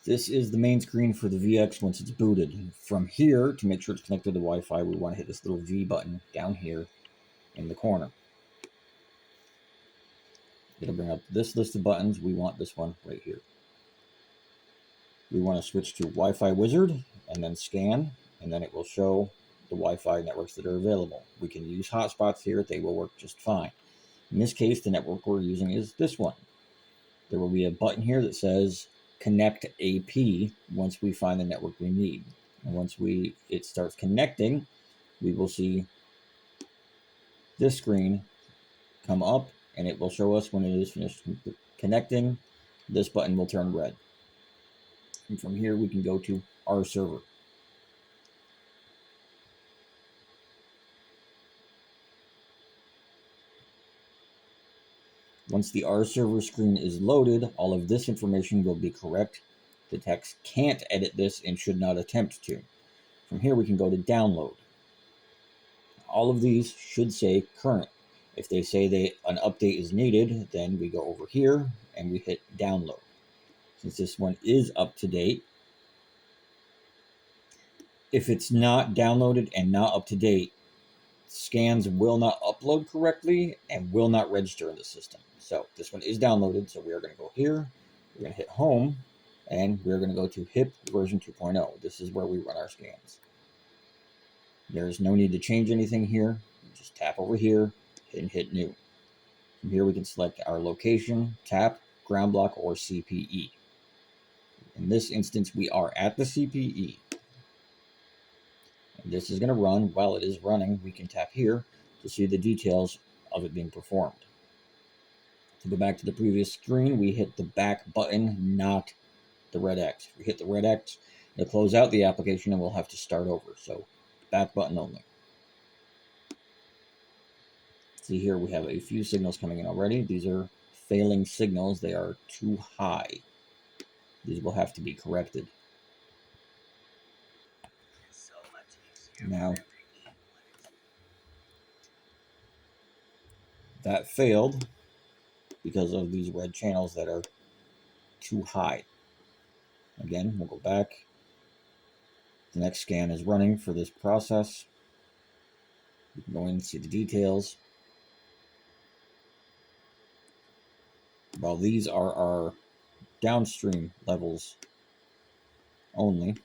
This is the main screen for the Veex once it's booted. From here, to make sure it's connected to Wi-Fi, we want to hit this little V button down here in the corner. It'll bring up this list of buttons. We want this one right here. We want to switch to Wi-Fi Wizard and then scan, and then it will show the Wi-Fi networks that are available. We can use hotspots here. They will work just fine. In this case, the network we're using is this one. There will be a button here that says Connect AP once we find the network we need. And once it starts connecting, we will see this screen come up, and it will show us when it is finished connecting. This button will turn red. And from here, we can go to our server. Once the R server screen is loaded, all of this information will be correct. The text can't edit this and should not attempt to. From here, we can go to download. All of these should say current. If they say an update is needed, then we go over here and we hit download. Since this one is up to date, if it's not downloaded and not up to date, scans will not upload correctly and will not register in the system. So this one is downloaded, so we are going to go here, we're going to hit home, and we're going to go to HIP version 2.0. This is where we run our scans. There's no need to change anything here. Just tap over here and hit new. From here we can select our location, tap, ground block, or CPE. In this instance, we are at the CPE. And this is going to run. While it is running, we can tap here to see the details of it being performed. To go back to the previous screen, we hit the back button, not the red X. If we hit the red X, it'll close out the application and we'll have to start over. So back button only. See here we have a few signals coming in already. These are failing signals. They are too high. These will have to be corrected. Now, that failed because of these red channels that are too high. Again, we'll go back. The next scan is running for this process. You can go in and see the details. While these are our downstream levels only,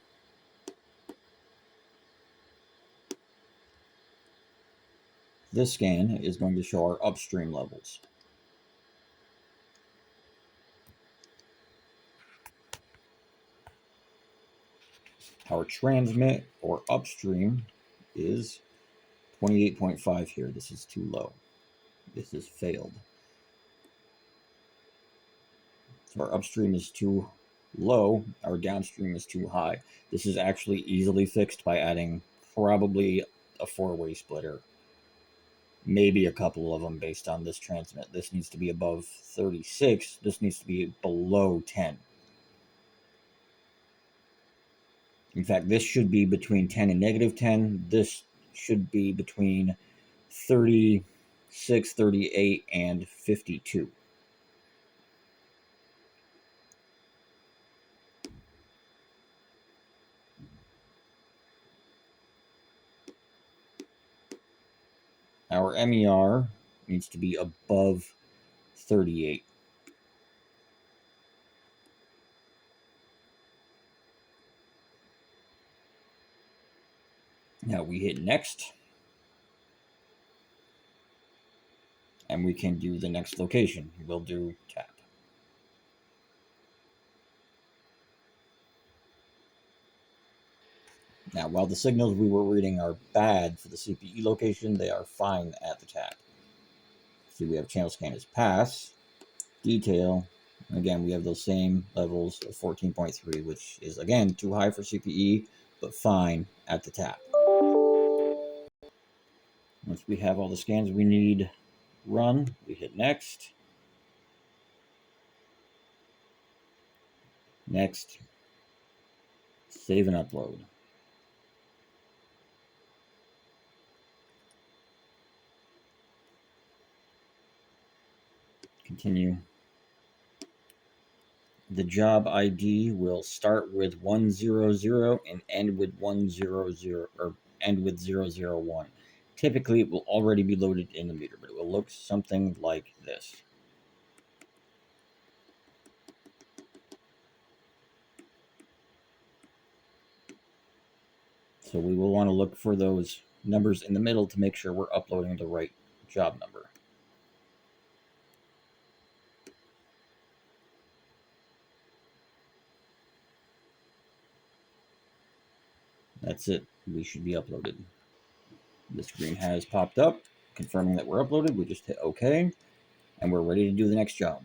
this scan is going to show our upstream levels. Our transmit or upstream is 28.5 here. This is too low. This has failed. So our upstream is too low, our downstream is too high. This is actually easily fixed by adding probably a four-way splitter. Maybe a couple of them based on this transmit. This needs to be above 36. This needs to be below 10. In fact, this should be between 10 and negative 10. This should be between 36, 38, and 52. Our MER needs to be above 38. Now we hit next. And we can do the next location. We'll do tap. Now, while the signals we were reading are bad for the CPE location, they are fine at the tap. See, we have channel scan as pass, detail, and again, we have those same levels of 14.3, which is, again, too high for CPE, but fine at the tap. Once we have all the scans we need run, we hit next. Next. Save and upload. Continue. The job ID will start with 100 and end with 100 or end with 001. Typically, it will already be loaded in the meter, but it will look something like this. So we will want to look for those numbers in the middle to make sure we're uploading the right job number. That's it. We should be uploaded. The screen has popped up, confirming that we're uploaded. We just hit OK, and we're ready to do the next job.